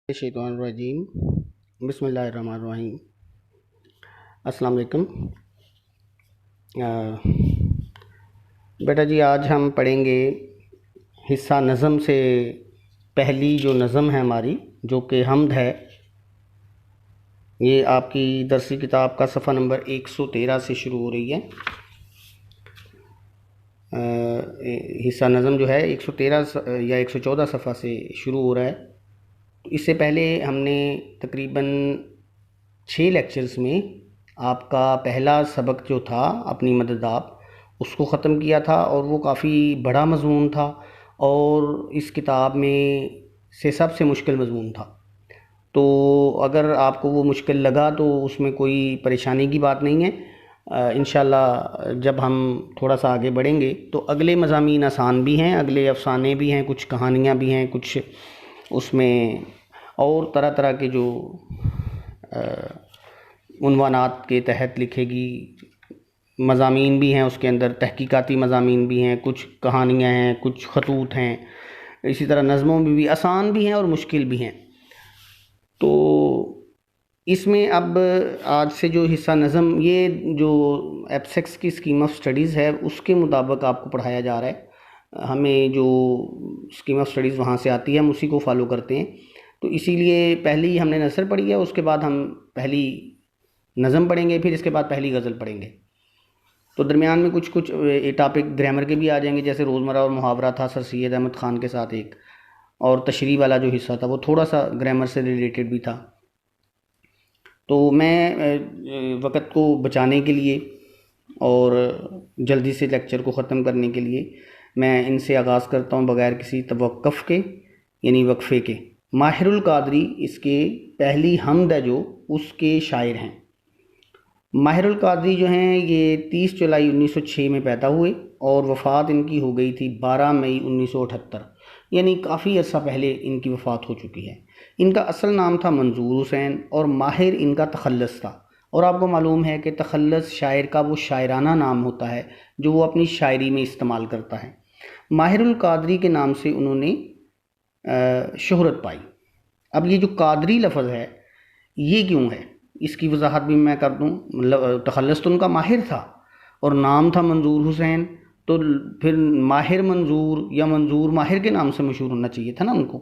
شیطان الرجیم بسم اللہ الرحمن الرحیم۔ السلام علیکم۔ بیٹا جی، آج ہم پڑھیں گے حصہ نظم سے پہلی جو نظم ہے ہماری، جو کہ حمد ہے۔ یہ آپ کی درسی کتاب کا صفحہ نمبر 113 سے شروع ہو رہی ہے۔ حصہ نظم جو ہے 113 یا 114 صفحہ سے شروع ہو رہا ہے۔ اس سے پہلے ہم نے تقریباً 6 لیکچرز میں آپ کا پہلا سبق جو تھا اپنی مدد آپ، اس کو ختم کیا تھا، اور وہ کافی بڑا مضمون تھا اور اس کتاب میں سے سب سے مشکل مضمون تھا۔ تو اگر آپ کو وہ مشکل لگا تو اس میں کوئی پریشانی کی بات نہیں ہے۔ انشاءاللہ جب ہم تھوڑا سا آگے بڑھیں گے تو اگلے مضامین آسان بھی ہیں، اگلے افسانے بھی ہیں، کچھ کہانیاں بھی ہیں، کچھ اس میں اور طرح طرح کے جو عنوانات کے تحت لکھے گی مضامین بھی ہیں، اس کے اندر تحقیقاتی مضامین بھی ہیں، کچھ کہانیاں ہیں، کچھ خطوط ہیں، اسی طرح نظموں میں بھی آسان بھی ہیں اور مشکل بھی ہیں۔ تو اس میں اب آج سے جو حصہ نظم، یہ جو ایپسیکس کی اسکیم آف اسٹڈیز ہے اس کے مطابق آپ کو پڑھایا جا رہا ہے۔ ہمیں جو اسکیم آف اسٹڈیز وہاں سے آتی ہے ہم اسی کو فالو کرتے ہیں، تو اسی لیے پہلی ہم نے نثر پڑھی ہے، اس کے بعد ہم پہلی نظم پڑھیں گے، پھر اس کے بعد پہلی غزل پڑھیں گے۔ تو درمیان میں کچھ ٹاپک گرامر کے بھی آ جائیں گے، جیسے روزمرہ اور محاورہ تھا سر سید احمد خان کے ساتھ ایک، اور تشریح والا جو حصہ تھا وہ تھوڑا سا گرامر سے ریلیٹڈ بھی تھا۔ تو میں وقت کو بچانے کے لیے اور جلدی سے لیکچر کو ختم کرنے کے لیے میں ان سے آغاز کرتا ہوں بغیر کسی توقف کے، یعنی وقفے کے۔ ماہر القادری اس کے پہلی حمد ہے جو اس کے شاعر ہیں۔ ماہر القادری جو ہیں یہ 30 جولائی 1906 میں پیدا ہوئے اور وفات ان کی ہو گئی تھی 12 مئی 1978، یعنی کافی عرصہ پہلے ان کی وفات ہو چکی ہے۔ ان کا اصل نام تھا منظور حسین اور ماہر ان کا تخلص تھا، اور آپ کو معلوم ہے کہ تخلص شاعر کا وہ شاعرانہ نام ہوتا ہے جو وہ اپنی شاعری میں استعمال کرتا ہے۔ ماہر القادری کے نام سے انہوں نے شہرت پائی۔ اب یہ جو قادری لفظ ہے یہ کیوں ہے، اس کی وضاحت بھی میں کر دوں۔ تخلص تو ان کا ماہر تھا اور نام تھا منظور حسین، تو پھر ماہر منظور یا منظور ماہر کے نام سے مشہور ہونا چاہیے تھا نا ان کو،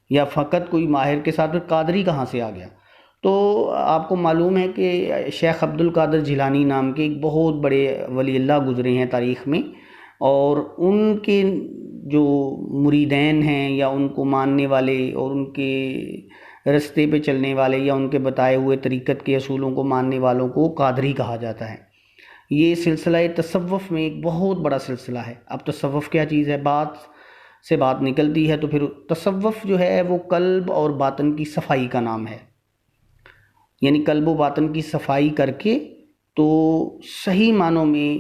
یا فقط کوئی ماہر کے ساتھ پھر قادری کہاں سے آ گیا؟ تو آپ کو معلوم ہے کہ شیخ عبد القادر جیلانی نام کے ایک بہت بڑے ولی اللہ گزرے ہیں تاریخ میں، اور ان کے جو مریدین ہیں یا ان کو ماننے والے اور ان کے رستے پہ چلنے والے یا ان کے بتائے ہوئے طریقت کے اصولوں کو ماننے والوں کو قادری کہا جاتا ہے۔ یہ سلسلہ تصوف میں ایک بہت بڑا سلسلہ ہے۔ اب تصوف کیا چیز ہے؟ بات سے بات نکلتی ہے، تو پھر تصوف جو ہے وہ قلب اور باطن کی صفائی کا نام ہے، یعنی قلب و باطن کی صفائی کر کے تو صحیح معنوں میں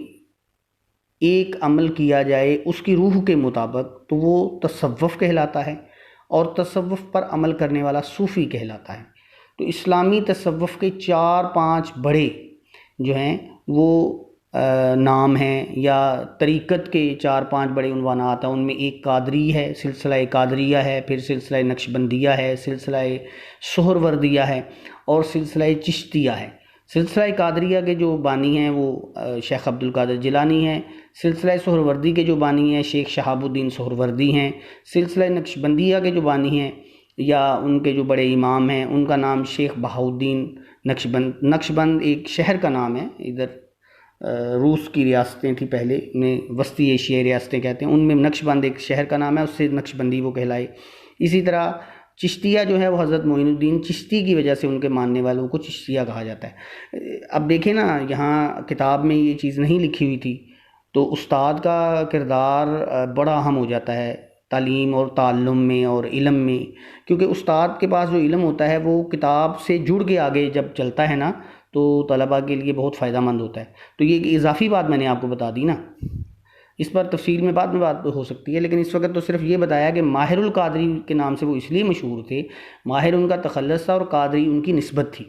ایک عمل کیا جائے اس کی روح کے مطابق، تو وہ تصوف کہلاتا ہے، اور تصوف پر عمل کرنے والا صوفی کہلاتا ہے۔ تو اسلامی تصوف کے 4-5 بڑے جو ہیں وہ نام ہیں، یا طریقت کے 4-5 بڑے عنوانات ہیں۔ ان میں ایک قادری ہے، سلسلہ قادریہ ہے، پھر سلسلہ نقشبندیہ ہے، سلسلہ سہروردیہ ہے، اور سلسلہ چشتیہ ہے۔ سلسلہ قادریہ کے جو بانی ہیں وہ شیخ عبد القادر جیلانی ہیں، سلسلہ سہروردی کے جو بانی ہیں شیخ شہاب الدین سہروردی ہیں، سلسلہ نقشبندیہ کے جو بانی ہیں یا ان کے جو بڑے امام ہیں ان کا نام شیخ بہاؤالدین نقشبند۔ نقشبند ایک شہر کا نام ہے، ادھر روس کی ریاستیں تھیں پہلے، انہیں وسطی ایشیائی ریاستیں کہتے ہیں، ان میں نقشبند ایک شہر کا نام ہے، اس سے نقشبندی وہ کہلائے۔ اسی طرح چشتیہ جو ہے وہ حضرت معین الدین چشتی کی وجہ سے ان کے ماننے والوں کو چشتیہ کہا جاتا ہے۔ اب دیکھیں نا، یہاں کتاب میں یہ چیز نہیں لکھی ہوئی تھی، تو استاد کا کردار بڑا اہم ہو جاتا ہے تعلیم اور تعلم میں اور علم میں، کیونکہ استاد کے پاس جو علم ہوتا ہے وہ کتاب سے جڑ کے آگے جب چلتا ہے نا تو طلباء کے لیے بہت فائدہ مند ہوتا ہے۔ تو یہ ایک اضافی بات میں نے آپ کو بتا دی نا، اس پر تفصیل میں بعد میں بات ہو سکتی ہے، لیکن اس وقت تو صرف یہ بتایا کہ ماہر القادری کے نام سے وہ اس لیے مشہور تھے، ماہر ان کا تخلص تھا اور قادری ان کی نسبت تھی،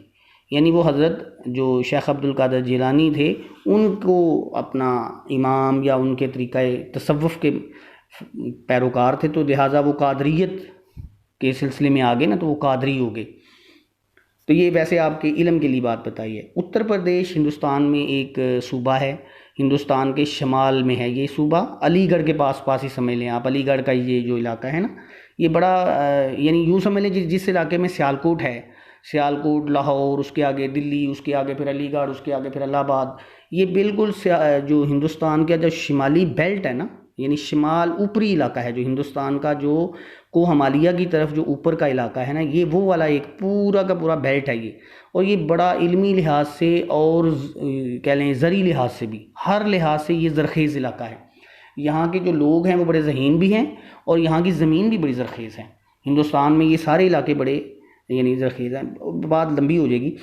یعنی وہ حضرت جو شیخ عبد القادر جیلانی تھے ان کو اپنا امام یا ان کے طریقہ تصوف کے پیروکار تھے، تو لہٰذا وہ قادریت کے سلسلے میں آ گئے نا تو وہ قادری ہو گئے. تو یہ ویسے آپ کے علم کے لیے بات بتائی ہے. اتر پردیش ہندوستان میں ایک صوبہ ہے، ہندوستان کے شمال میں ہے یہ صوبہ، علی گڑھ کے پاس ہی سمجھ لیں آپ. علی گڑھ کا یہ جو علاقہ ہے نا یہ بڑا یعنی یوں سمجھ لیں جس علاقے میں سیالکوٹ ہے، سیالکوٹ، لاہور، اس کے آگے دلی، اس کے آگے پھر علی گڑھ، اس کے آگے پھر الہ آباد، یہ بالکل جو ہندوستان کا جو شمالی بیلٹ ہے نا، یعنی شمال اوپری علاقہ ہے جو ہندوستان کا، جو کو ہمالیہ کی طرف جو اوپر کا علاقہ ہے نا، یہ وہ والا ایک پورا کا پورا بیلٹ ہے یہ. اور یہ بڑا علمی لحاظ سے اور کہہ لیں زرعی لحاظ سے بھی، ہر لحاظ سے یہ زرخیز علاقہ ہے. یہاں کے جو لوگ ہیں وہ بڑے ذہین بھی ہیں اور یہاں کی زمین بھی بڑی زرخیز ہے. ہندوستان میں یہ سارے علاقے بڑے یعنی زرخیز ہیں. بات لمبی ہو جائے گی.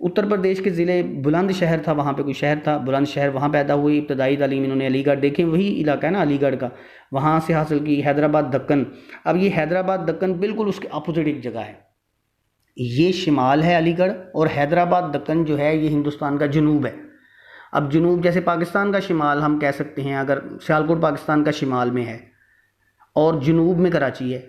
اتر پردیش کے ضلع بلند شہر تھا، وہاں پہ کوئی شہر تھا بلند شہر، وہاں پیدا ہوئی. ابتدائی تعلیم انہوں نے علی گڑھ، دیکھیں وہی علاقہ ہے نا علی گڑھ کا، وہاں سے حاصل کی. حیدرآباد دکن، اب یہ حیدرآباد دکن بالکل اس کے اپوزٹ ایک جگہ ہے. یہ شمال ہے علی گڑھ، اور حیدرآباد دکن جو ہے یہ ہندوستان کا جنوب ہے. اب جنوب جیسے پاکستان کا شمال ہم کہہ سکتے ہیں، اگر سیالکوٹ پاکستان کا شمال میں ہے اور جنوب میں کراچی ہے،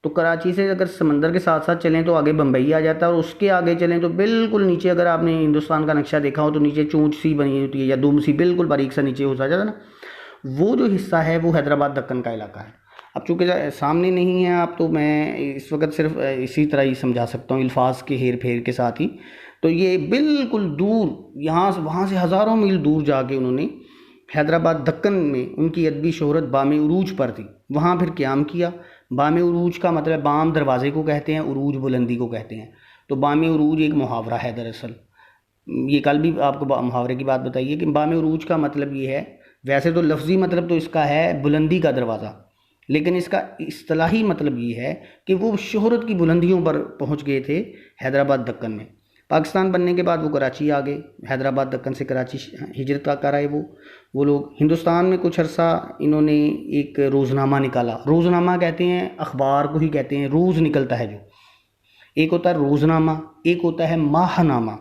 تو کراچی سے اگر سمندر کے ساتھ ساتھ چلیں تو آگے بمبئی آ جاتا ہے، اور اس کے آگے چلیں تو بالکل نیچے، اگر آپ نے ہندوستان کا نقشہ دیکھا ہو تو نیچے چونچ سی بنی ہوتی ہے یا دوم سی، بالکل باریک سا نیچے ہو جاتا ہے نا، وہ جو حصہ ہے وہ حیدرآباد دکن کا علاقہ ہے. اب چونکہ سامنے نہیں ہیں آپ تو میں اس وقت صرف اسی طرح ہی سمجھا سکتا ہوں الفاظ کے ہیر پھیر کے ساتھ ہی. تو یہ بالکل دور، وہاں سے ہزاروں میل دور جا کے انہوں نے حیدرآباد دکن میں، ان کی ادبی شہرت بام عروج پر تھی، وہاں پھر قیام کیا. بام عروج کا مطلب بام دروازے کو کہتے ہیں، عروج بلندی کو کہتے ہیں. تو بام عروج ایک محاورہ ہے دراصل، یہ کل بھی آپ کو محاورے کی بات بتائیے کہ بام عروج کا مطلب یہ ہے. ویسے تو لفظی مطلب تو اس کا ہے بلندی کا دروازہ، لیکن اس کا اصطلاحی مطلب یہ ہے کہ وہ شہرت کی بلندیوں پر پہنچ گئے تھے حیدرآباد دکن میں. پاکستان بننے کے بعد وہ کراچی آ گئے، حیدرآباد دکن سے کراچی ہجرت کر آئے. وہ لوگ ہندوستان میں کچھ عرصہ انہوں نے ایک روزنامہ نکالا. روزنامہ کہتے ہیں اخبار کو ہی کہتے ہیں، روز نکلتا ہے جو. ایک ہوتا ہے روزنامہ، ایک ہوتا ہے ماہ نامہ.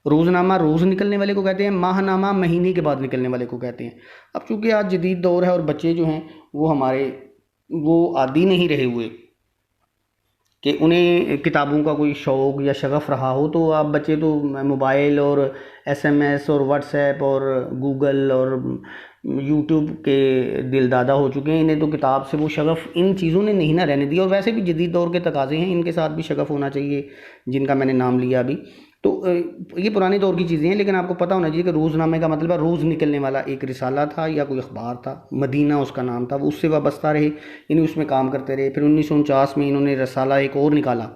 روزنامہ روز نکلنے والے کو کہتے ہیں، ماہ نامہ مہینے کے بعد نکلنے والے کو کہتے ہیں. اب چونکہ آج جدید دور ہے اور بچے جو ہیں وہ عادی نہیں رہے ہوئے کہ انہیں کتابوں کا کوئی شوق یا شغف رہا ہو، تو اب بچے تو موبائل اور ایس ایم ایس اور واٹس ایپ اور گوگل اور یوٹیوب کے دل دادا ہو چکے ہیں. انہیں تو کتاب سے وہ شغف ان چیزوں نے نہیں نہ رہنے دیا. اور ویسے بھی جدید دور کے تقاضے ہیں، ان کے ساتھ بھی شغف ہونا چاہیے جن کا میں نے نام لیا ابھی. تو یہ پرانے دور کی چیزیں ہیں، لیکن آپ کو پتہ ہونا چاہیے کہ روزنامے کا مطلب ہے روز نکلنے والا ایک رسالہ تھا یا کوئی اخبار تھا. مدینہ اس کا نام تھا، وہ اس سے وابستہ رہے، یعنی اس میں کام کرتے رہے. پھر 1949 میں انہوں نے رسالہ ایک اور نکالا.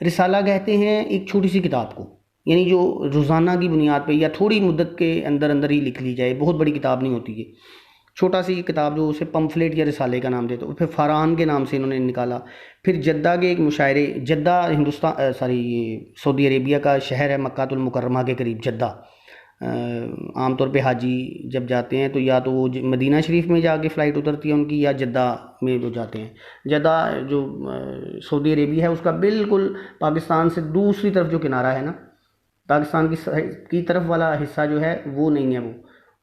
رسالہ کہتے ہیں ایک چھوٹی سی کتاب کو، یعنی جو روزانہ کی بنیاد پہ یا تھوڑی مدت کے اندر ہی لکھ لی جائے. بہت بڑی کتاب نہیں ہوتی یہ، چھوٹا سی کتاب جو اسے پمفلیٹ یا رسالے کا نام دیتے. پھر فاران کے نام سے انہوں نے نکالا. پھر جدہ کے ایک مشاعرے، جدہ یہ سعودی عربیہ کا شہر ہے، مکہ المکرمہ کے قریب جدہ. عام طور پہ حاجی جب جاتے ہیں تو یا تو وہ مدینہ شریف میں جا کے فلائٹ اترتی ہے ان کی، یا جدہ میں وہ جاتے ہیں. جدہ جو سعودی عربیہ ہے اس کا بالکل پاکستان سے دوسری طرف جو کنارہ ہے نا، پاکستان کی طرف والا حصہ جو ہے وہ نہیں ہے،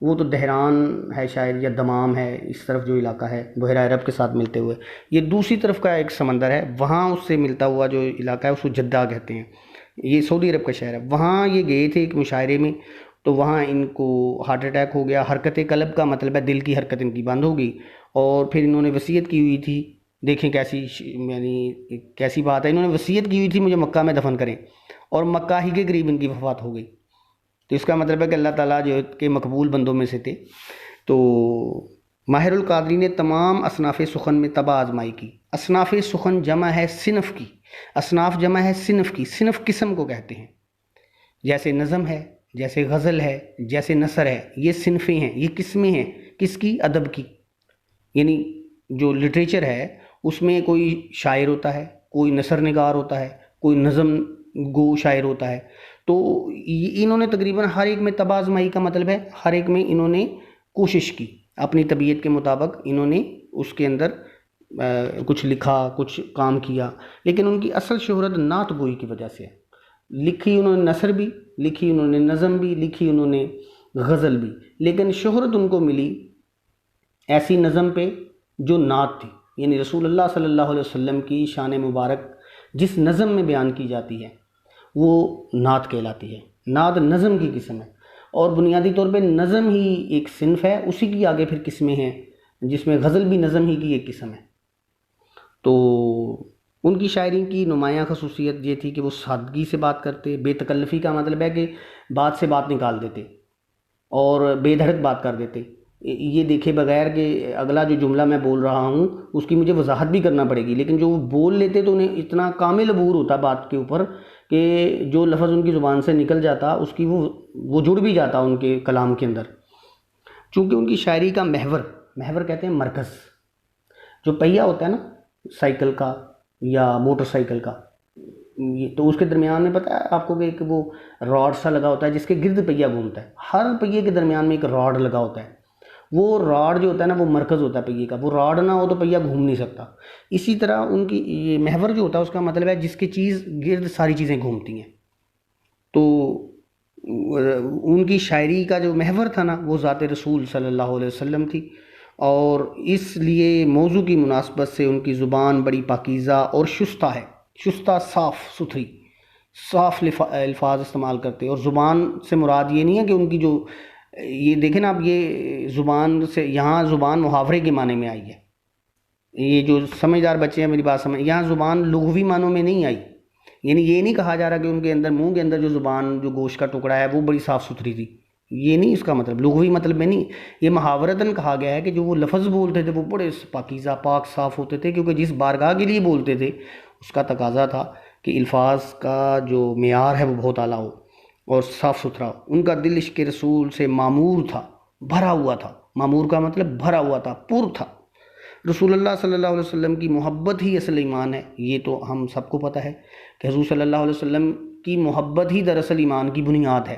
وہ تو دہران ہے شاید یا دمام ہے، اس طرف جو علاقہ ہے بحیرہ عرب کے ساتھ ملتے ہوئے. یہ دوسری طرف کا ایک سمندر ہے، وہاں اس سے ملتا ہوا جو علاقہ ہے اس کو جدہ کہتے ہیں. یہ سعودی عرب کا شہر ہے. وہاں یہ گئے تھے ایک مشاعرے میں، تو وہاں ان کو ہارٹ اٹیک ہو گیا. حرکت قلب کا مطلب ہے دل کی حرکت ان کی بند ہو گئی. اور پھر انہوں نے وصیت کی ہوئی تھی، دیکھیں کیسی بات ہے. انہوں نے وصیت کی ہوئی تھی مجھے مکہ میں دفن کریں، اور مکہ ہی کے قریب ان کی وفات ہو گئی. تو اس کا مطلب ہے کہ اللہ تعالیٰ جو کے مقبول بندوں میں سے تھے. تو ماہر القادری نے تمام اصناف سخن میں طبع آزمائی کی. اصناف سخن جمع ہے صنف کی، اصناف جمع ہے صنف کی. صنف قسم کو کہتے ہیں، جیسے نظم ہے، جیسے غزل ہے، جیسے نثر ہے. یہ صنفیں ہیں، یہ قسمیں ہیں. کس کی؟ ادب کی. یعنی جو لٹریچر ہے اس میں کوئی شاعر ہوتا ہے، کوئی نثر نگار ہوتا ہے، کوئی نظم گو شاعر ہوتا ہے. تو انہوں نے تقریباً ہر ایک میں طبع آزمائی کا مطلب ہے ہر ایک میں انہوں نے کوشش کی، اپنی طبیعت کے مطابق انہوں نے اس کے اندر کچھ لکھا، کچھ کام کیا. لیکن ان کی اصل شہرت نعت گوئی کی وجہ سے ہے. لکھی انہوں نے نثر بھی، لکھی انہوں نے نظم بھی، لکھی انہوں نے غزل بھی. لیکن شہرت ان کو ملی ایسی نظم پہ جو نعت تھی، یعنی رسول اللہ صلی اللہ علیہ وسلم کی شان مبارک جس نظم میں بیان کی جاتی ہے وہ نعت کہلاتی ہے۔ نعت نظم کی قسم ہے، اور بنیادی طور پہ نظم ہی ایک صنف ہے، اسی کی آگے پھر قسمیں ہیں، جس میں غزل بھی نظم ہی کی ایک قسم ہے۔ تو ان کی شاعری کی نمایاں خصوصیت یہ تھی کہ وہ سادگی سے بات کرتے، بے تکلفی کا مطلب ہے کہ بات سے بات نکال دیتے اور بے دھڑک بات کر دیتے، یہ دیکھے بغیر کہ اگلا جو جملہ میں بول رہا ہوں اس کی مجھے وضاحت بھی کرنا پڑے گی، لیکن جو وہ بول لیتے تو انہیں اتنا کامل عبور ہوتا بات کے اوپر کہ جو لفظ ان کی زبان سے نکل جاتا اس کی وہ جڑ بھی جاتا ان کے کلام کے اندر۔ چونکہ ان کی شاعری کا محور کہتے ہیں مرکز، جو پہیہ ہوتا ہے نا سائیکل کا یا موٹر سائیکل کا، تو اس کے درمیان میں پتہ ہے آپ کو کہ ایک وہ راڈ سا لگا ہوتا ہے جس کے گرد پہیہ گھومتا ہے، ہر پہیے کے درمیان میں ایک راڈ لگا ہوتا ہے، وہ راڈ جو ہوتا ہے نا وہ مرکز ہوتا ہے پہیے کا، وہ راڈ نہ ہو تو پہیہ گھوم نہیں سکتا۔ اسی طرح ان کی یہ محور جو ہوتا ہے اس کا مطلب ہے جس کی چیز گرد ساری چیزیں گھومتی ہیں۔ تو ان کی شاعری کا جو محور تھا نا وہ ذات رسول صلی اللہ علیہ وسلم تھی، اور اس لیے موضوع کی مناسبت سے ان کی زبان بڑی پاکیزہ اور شستہ ہے، شستہ صاف ستھری، صاف الفاظ استعمال کرتے، اور زبان سے مراد یہ نہیں ہے کہ ان کی جو یہ دیکھیں نا آپ، یہ زبان سے یہاں زبان محاورے کے معنی میں آئی ہے، یہ جو سمجھدار بچے ہیں میری بات سمجھ، یہاں زبان لغوی معنوں میں نہیں آئی، یعنی یہ نہیں کہا جا رہا کہ ان کے اندر منہ کے اندر جو زبان جو گوشت کا ٹکڑا ہے وہ بڑی صاف ستھری تھی، یہ نہیں اس کا مطلب، لغوی مطلب میں نہیں، یہ محاورتاً کہا گیا ہے کہ جو وہ لفظ بولتے تھے وہ بڑے پاکیزہ پاک صاف ہوتے تھے، کیونکہ جس بارگاہ کے لیے بولتے تھے اس کا تقاضا تھا کہ الفاظ کا جو معیار ہے وہ بہت اعلیٰ ہو اور صاف ستھرا ہو۔ ان کا دل عشق رسول سے معمور تھا، بھرا ہوا تھا، معمور کا مطلب بھرا ہوا تھا، پر تھا۔ رسول اللہ صلی اللہ علیہ وسلم کی محبت ہی اصل ایمان ہے، یہ تو ہم سب کو پتہ ہے کہ حضور صلی اللہ علیہ وسلم کی محبت ہی دراصل ایمان کی بنیاد ہے۔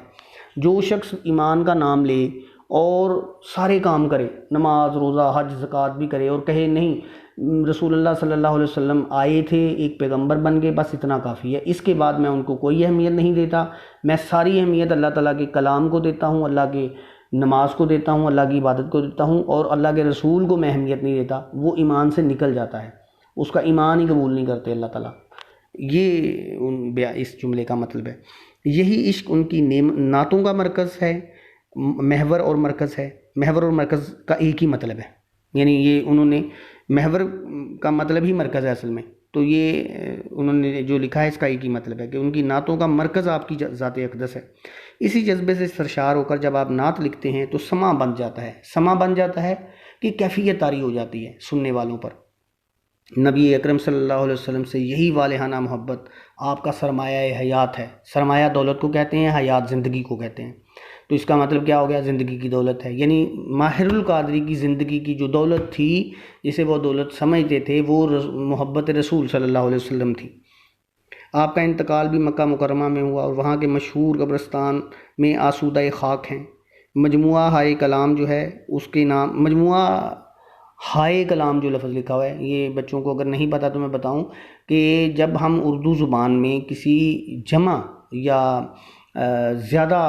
جو شخص ایمان کا نام لے اور سارے کام کرے، نماز روزہ حج زکوٰۃ بھی کرے، اور کہے نہیں رسول اللہ صلی اللہ علیہ وسلم آئے تھے ایک پیغمبر بن کے، بس اتنا کافی ہے، اس کے بعد میں ان کو کوئی اہمیت نہیں دیتا، میں ساری اہمیت اللہ تعالیٰ کے کلام کو دیتا ہوں، اللہ کے نماز کو دیتا ہوں، اللہ کی عبادت کو دیتا ہوں، اور اللہ کے رسول کو میں اہمیت نہیں دیتا، وہ ایمان سے نکل جاتا ہے، اس کا ایمان ہی قبول نہیں کرتے اللہ تعالیٰ۔ یہ اس جملے کا مطلب ہے۔ یہی عشق ان کی نعتوں کا مرکز ہے، محور اور مرکز ہے، محور اور مرکز کا ایک ہی مطلب ہے، یعنی یہ انہوں نے محور کا مطلب ہی مرکز ہے اصل میں، تو یہ انہوں نے جو لکھا ہے اس کا ایک ہی مطلب ہے کہ ان کی نعتوں کا مرکز آپ کی ذات اقدس ہے۔ اسی جذبے سے سرشار ہو کر جب آپ نعت لکھتے ہیں تو سما بن جاتا ہے، سما بن جاتا ہے کہ کیفیت طاری ہو جاتی ہے سننے والوں پر۔ نبی اکرم صلی اللہ علیہ وسلم سے یہی والہانہ محبت آپ کا سرمایہ حیات ہے، سرمایہ دولت کو کہتے ہیں، حیات زندگی کو کہتے ہیں، تو اس کا مطلب کیا ہو گیا؟ زندگی کی دولت ہے، یعنی ماہر القادری کی زندگی کی جو دولت تھی جسے وہ دولت سمجھتے تھے وہ محبت رسول صلی اللہ علیہ وسلم تھی۔ آپ کا انتقال بھی مکہ مکرمہ میں ہوا اور وہاں کے مشہور قبرستان میں آسودہ خاک ہیں۔ مجموعہ ہائے کلام جو ہے اس کے نام، مجموعہ ہائے کلام جو لفظ لکھا ہوا ہے، یہ بچوں کو اگر نہیں پتہ تو میں بتاؤں کہ جب ہم اردو زبان میں کسی جمع یا زیادہ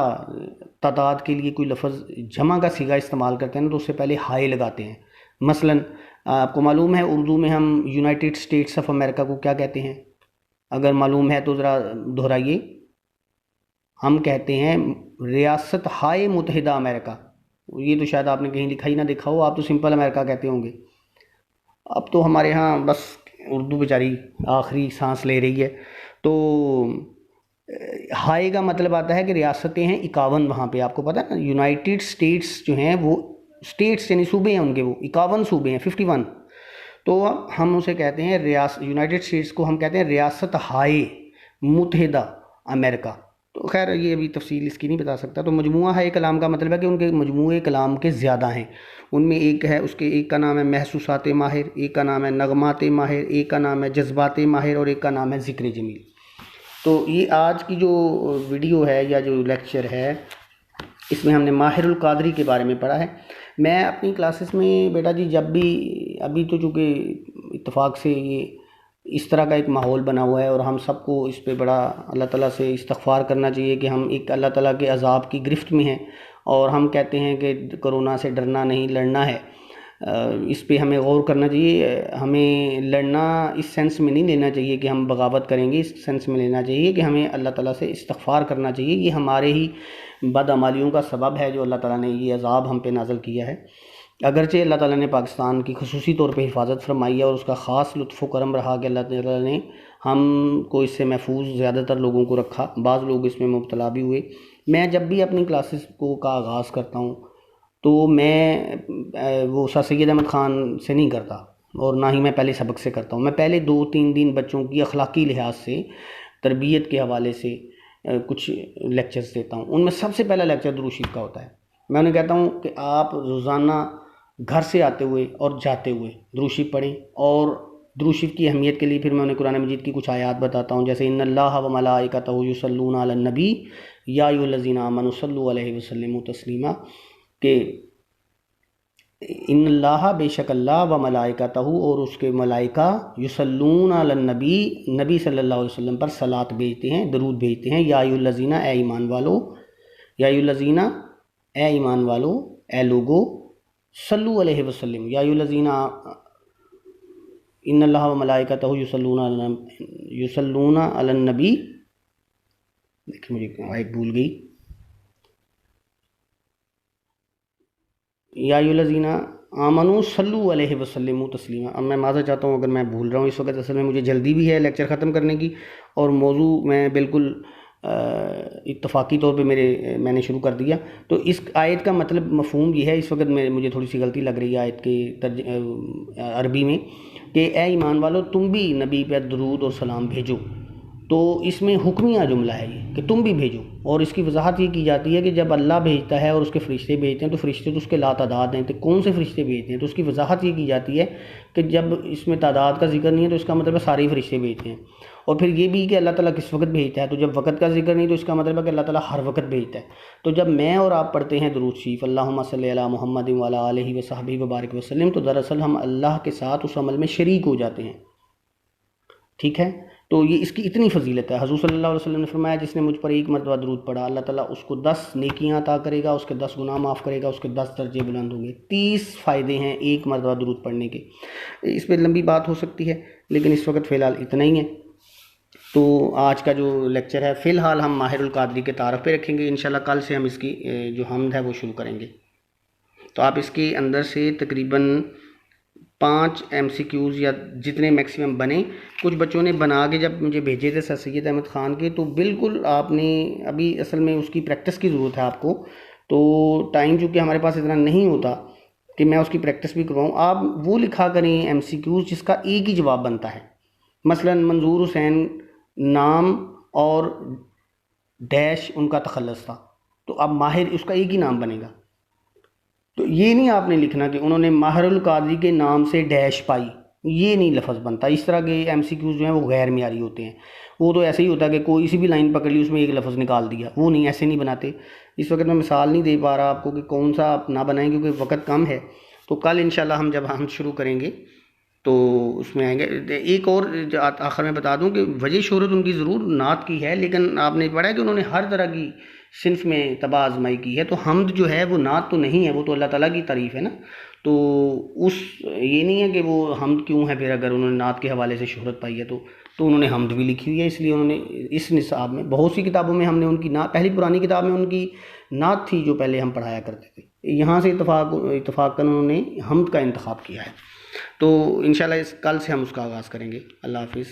تعداد کے لیے کوئی لفظ جمع کا صیغہ استعمال کرتے ہیں تو اس سے پہلے ہائے لگاتے ہیں۔ مثلا آپ کو معلوم ہے اردو میں ہم یونائٹڈ اسٹیٹس آف امریکہ کو کیا کہتے ہیں؟ اگر معلوم ہے تو ذرا دہرائیے۔ ہم کہتے ہیں ریاست ہائے متحدہ امریکہ، یہ تو شاید آپ نے کہیں لکھا ہی نہ دیکھا ہو، آپ تو سمپل امریکہ کہتے ہوں گے۔ اب تو ہمارے ہاں بس اردو بیچاری آخری سانس لے رہی ہے، تو ہائے کا مطلب آتا ہے کہ ریاستیں ہیں 51 وہاں پہ، آپ کو پتہ ہے نا یونائٹڈ اسٹیٹس جو ہیں وہ اسٹیٹس یعنی صوبے ہیں ان کے، وہ 51 صوبے ہیں 51، تو ہم اسے کہتے ہیں یونائٹڈ اسٹیٹس کو ہم کہتے ہیں ریاست ہائے متحدہ امریکہ۔ تو خیر یہ ابھی تفصیل اس کی نہیں بتا سکتا۔ تو مجموعہ ہے کلام کا مطلب ہے کہ ان کے مجموعے کلام کے زیادہ ہیں، ان میں ایک ہے اس کے ایک کا نام ہے محسوسات ماہر، ایک کا نام ہے نغمات ماہر، ایک کا نام ہے جذبات ماہر، اور ایک کا نام ہے ذکر جمیل۔ تو یہ آج کی جو ویڈیو ہے یا جو لیکچر ہے اس میں ہم نے ماہر القادری کے بارے میں پڑھا ہے۔ میں اپنی کلاسز میں بیٹا جی جب بھی، ابھی تو چونکہ اتفاق سے یہ اس طرح کا ایک ماحول بنا ہوا ہے اور ہم سب کو اس پہ بڑا اللہ تعالیٰ سے استغفار کرنا چاہیے کہ ہم ایک اللہ تعالیٰ کے عذاب کی گرفت میں ہیں، اور ہم کہتے ہیں کہ کرونا سے ڈرنا نہیں لڑنا ہے، اس پہ ہمیں غور کرنا چاہیے. ہمیں لڑنا اس سینس میں نہیں لینا چاہیے کہ ہم بغاوت کریں گے، اس سینس میں لینا چاہیے کہ ہمیں اللہ تعالیٰ سے استغفار کرنا چاہیے. یہ ہمارے ہی بدعمالیوں کا سبب ہے جو اللہ تعالیٰ نے یہ عذاب ہم پہ نازل کیا ہے. اگرچہ اللہ تعالیٰ نے پاکستان کی خصوصی طور پہ حفاظت فرمائی ہے اور اس کا خاص لطف و کرم رہا کہ اللہ تعالیٰ نے ہم کو اس سے محفوظ زیادہ تر لوگوں کو رکھا. بعض لوگ اس میں مبتلا بھی ہوئے. میں جب بھی اپنی کلاسز کا آغاز کرتا ہوں تو میں وہ سر سید احمد خان سے نہیں کرتا اور نہ ہی میں پہلے سبق سے کرتا ہوں. میں پہلے 2-3 دن بچوں کی اخلاقی لحاظ سے، تربیت کے حوالے سے کچھ لیکچرز دیتا ہوں. ان میں سب سے پہلا لیکچر درود شریف کا ہوتا ہے. میں انہیں کہتا ہوں کہ آپ روزانہ گھر سے آتے ہوئے اور جاتے ہوئے درود شریف پڑھیں. اور درود شریف کی اہمیت کے لیے پھر میں انہیں قرآن مجید کی کچھ آیات بتاتا ہوں، جیسے ان اللہ و ملائکتہ یصلون علی النبی یا ایھا الذین آمنوا صلوا علیہ وسلموا تسلیما، کہ ان اللہ بے شک اللہ و ملائکتہ اور اس کے ملائکہ یصلون علی النبی نبی صلی اللہ علیہ وسلم پر صلاۃ بھیجتے ہیں، درود بھیجتے ہیں. یا ایھا الذین اے ایمان والو، یا ایھا الذین اے ایمان والو، اے لوگو، صلو علیہ وسلم، یا ایھا الذین ان اللہ و ملائکتہ یصلون علی النبی. دیکھیں مجھے آیت بھول گئی. یا ایھا الذین آمنوا صلوا علیہ وسلموا تسلیما. اب میں معذرت چاہتا ہوں اگر میں بھول رہا ہوں اس وقت، اصل میں مجھے جلدی بھی ہے لیکچر ختم کرنے کی، اور موضوع میں بالکل اتفاقی طور پہ میں نے شروع کر دیا. تو اس آیت کا مطلب مفہوم یہ ہے، اس وقت مجھے تھوڑی سی غلطی لگ رہی ہے آیت کے عربی میں، کہ اے ایمان والو تم بھی نبی پہ درود اور سلام بھیجو. تو اس میں حکمیہ جملہ ہے یہ کہ تم بھی بھیجو، اور اس کی وضاحت یہ کی جاتی ہے کہ جب اللہ بھیجتا ہے اور اس کے فرشتے بھیجتے ہیں تو فرشتے تو اس کے لا تعداد ہیں، تو کون سے فرشتے بھیجتے ہیں؟ تو اس کی وضاحت یہ کی جاتی ہے کہ جب اس میں تعداد کا ذکر نہیں ہے تو اس کا مطلب ہے سارے فرشتے بھیجتے ہیں. اور پھر یہ بھی کہ اللہ تعالیٰ کس وقت بھیجتا ہے، تو جب وقت کا ذکر نہیں تو اس کا مطلب ہے کہ اللہ تعالیٰ ہر وقت بھیجتا ہے. تو جب میں اور آپ پڑھتے ہیں درود شریف اللہم صلی علی محمد وعلی آلہ وصحبہ وبارک وسلم، تو دراصل ہم اللہ کے ساتھ اس عمل میں شریک ہو جاتے ہیں. ٹھیک ہے، تو یہ اس کی اتنی فضیلت ہے. حضور صلی اللہ علیہ وسلم نے فرمایا جس نے مجھ پر ایک مرتبہ درود پڑھا اللہ تعالیٰ اس کو 10 نیکیاں عطا کرے گا، اس کے 10 گناہ معاف کرے گا، اس کے 10 درجے بلند ہوں گے. 30 فائدے ہیں ایک مرتبہ درود پڑھنے کے. اس پہ لمبی بات ہو سکتی ہے لیکن اس وقت فی الحال اتنا ہی ہے. تو آج کا جو لیکچر ہے فی الحال ہم ماہر القادری کے تعارف پہ رکھیں گے. انشاءاللہ کل سے ہم اس کی جو حمد ہے وہ شروع کریں گے. تو آپ اس کے اندر سے تقریباً 5 MCQs یا جتنے میکسیمم بنے، کچھ بچوں نے بنا کے جب مجھے بھیجے تھے سر سید احمد خان کے، تو بالکل آپ نے ابھی اصل میں اس کی پریکٹس کی ضرورت ہے آپ کو. تو ٹائم چونکہ ہمارے پاس اتنا نہیں ہوتا کہ میں اس کی پریکٹس بھی کرواؤں. آپ وہ لکھا کریں MCQs جس کا ایک ہی جواب بنتا ہے. مثلا منظور حسین نام اور ڈیش ان کا تخلص تھا، تو اب ماہر اس کا ایک ہی نام بنے گا. تو یہ نہیں آپ نے لکھنا کہ انہوں نے ماہر القادری کے نام سے ڈیش پائی، یہ نہیں لفظ بنتا. اس طرح کے MCQs جو ہیں وہ غیر معیاری ہوتے ہیں. وہ تو ایسے ہی ہوتا ہے کہ کوئی سی بھی لائن پکڑ لی اس میں ایک لفظ نکال دیا، وہ نہیں، ایسے نہیں بناتے. اس وقت میں مثال نہیں دے پا رہا آپ کو کہ کون سا آپ نہ بنائیں کیونکہ وقت کم ہے. تو کل انشاءاللہ ہم جب ہم شروع کریں گے تو اس میں آئیں گے. ایک اور آخر میں بتا دوں کہ وجہ شہرت ان کی ضرور نعت کی ہے، لیکن آپ نے پڑھا ہے کہ انہوں نے ہر طرح کی صنف میں تباہ آزمائی کی ہے. تو حمد جو ہے وہ نعت تو نہیں ہے، وہ تو اللہ تعالیٰ کی تعریف ہے نا. تو یہ نہیں ہے کہ وہ حمد کیوں ہے پھر اگر انہوں نے نعت کے حوالے سے شہرت پائی ہے تو انہوں نے حمد بھی لکھی ہوئی ہے. اس لیے انہوں نے اس نصاب میں بہت سی کتابوں میں ہم نے ان کی نعت، پہلی پرانی کتاب میں ان کی نعت تھی جو پہلے ہم پڑھایا کرتے تھے. یہاں سے اتفاقاً انہوں نے حمد کا انتخاب کیا ہے. تو انشاءاللہ کل سے ہم اس کا آغاز کریں گے. اللہ حافظ.